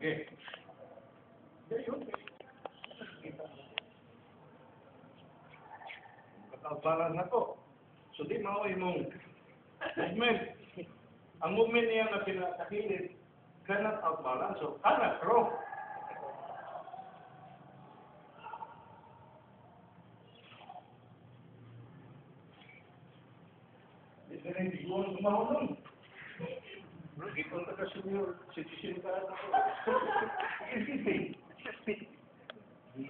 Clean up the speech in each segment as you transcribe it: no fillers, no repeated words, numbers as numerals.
Okay. Yun. Katawbalan na to. So di maoy mong movement. Ang movement niya na pinakakilid, cannot outbalance. So, cannot throw. Hindi na hindi ko ang kumahulong. Ikaw na ka-senior citizen ka na ako. Easy. You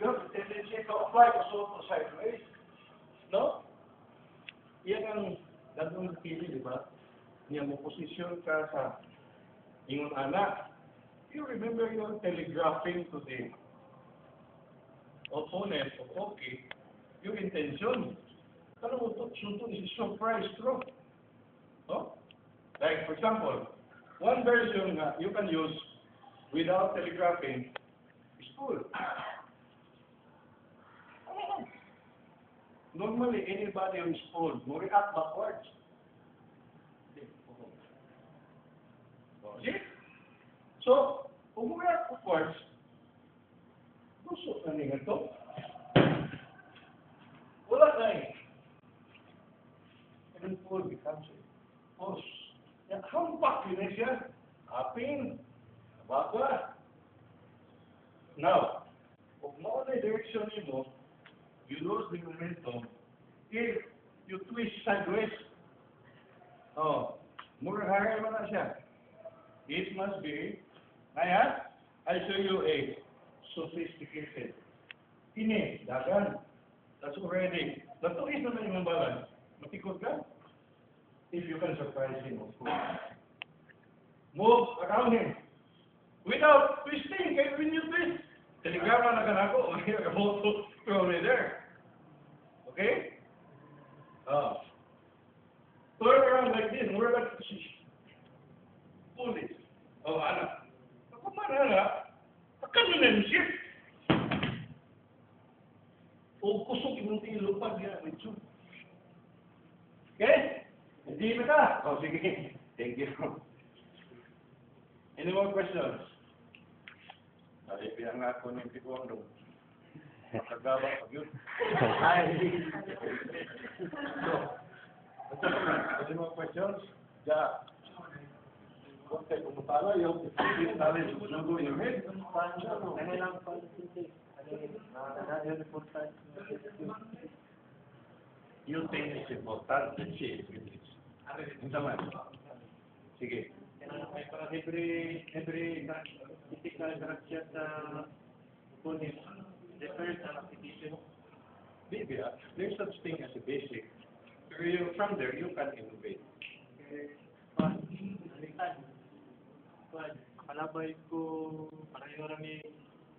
have the tendency to apply the sort of sideways. No? Yan ang gagawin ng pili, di ba? Niya mo posisyon ka sa iyong anak. You remember your telegraphing to the opponent of okay, your intention. Pero sunod is surprise throw. No? Like, for example, one version you can use without telegraphing is full. Normally, anybody who is old will react backwards. See? So, kung react backwards, gusto na niya ito. Wala na eh. And full becomes a pause. Yan, hampak yun eh siya. Aping, baga. Now, kung mauna yung direction mo, you lose the momentum if you twist sideways. Oh, mura higher mo na siya. It must be, ayan, I'll show you a sophisticated. Ini, dagan. That's already. Natulis naman yung balance. Matikot ka. If you can surprise him, of course. Move around him. Without twisting, kaya when you twist, telegrama na kanako, you're about to throw me there. Okay? Turn around like this, more like pull it. Oh, anak. Ako man, anak. Pagkano na yung shift? O kusok yung tilupad niya, medyo. Okay? Hindi na ka? Oh, sige. Thank you. Any more questions? Ay, pinang ako ng tikuang doon. Makagawa pag yun. So, any more questions? Yeah. Huwag kayo kumapala, yung knowledge will not go in your head. Ano lang po, You think it's important, let's see. Ito man. Sige. every physical structure sa component refers an application. Maybe, there's such thing as a basic. From there, you can innovate. Palabay ko, pareho rami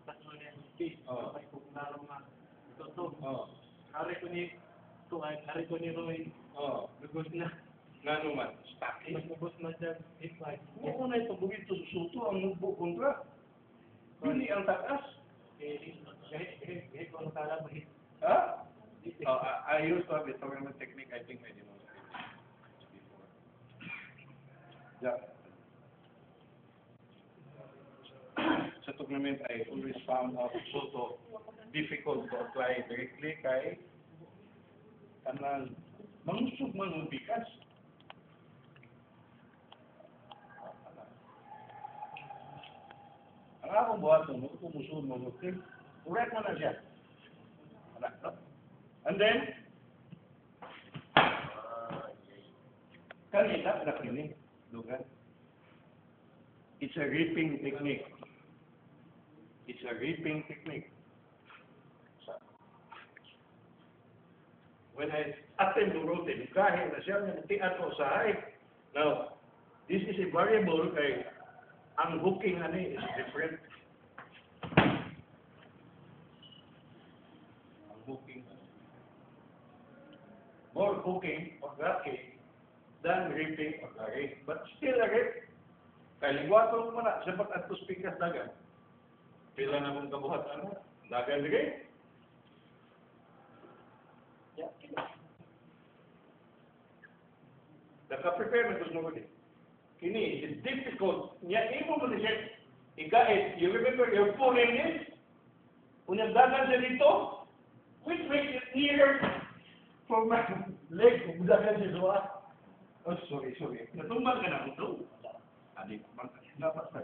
tatlo na yung space. Palabay ko kung nga ito. Ari ko ni Roy. Lugos na. Nga naman, stacking. Lugos na dyan. Oo na ito, bugit to susuto ang nagbo kontra. Hindi ang takas. Kahit ko ang palabay. Ha? I used to have a tournament technique, I think I demonstrated before. Yeah. Sa tournament, I always found out so difficult to apply directly kay kanang mangusog man ang bikas. Ang akong buhat mo, kumusod mo, correct mo na siya. And then, kanina, nakinig, lugan. It's a reaping technique. It's a reaping technique. When I attempt to rotate, kahit na siya nagtian ko sa height. Now, this is a variable kay ang hooking ani is different. Ang hooking, more hooking or racking than reaping or carrying. But still a rip. Kaya ligwato mo na, sapat at to speakers dagan. Pila na mong kabuhat ano? Dagan rin. Yeah. Naka-prepare na gusto mo rin. kini is difficult. Nya imo mo siya igait. You remember your foreign is? Unyang dagan siya dito, which makes it nearer for my leg. Kung dagan siya suwa. Oh, sorry. Natumbang ka na ito. Adik, dapat na.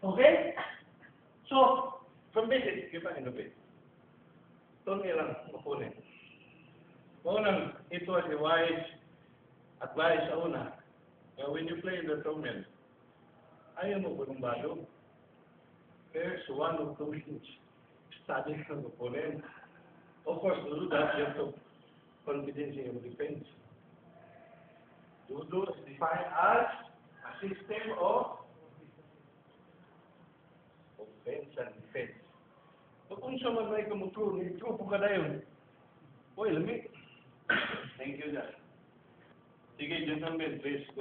Okay? So, from this, kita innovate. Ito nilang makunin. Unang, ito ay wise advice sa una. When you play the tournament, ayaw mo bago. There's 1 or 2 weeks. Study ng opponent. Of course, to do that, you have to confidence in your defense. Judo is defined as a system of offense and defense. Kung sa man may kamutro, nito po ka na yun. Uy, lamig. Thank you, Dad. Sige, gentlemen, please go.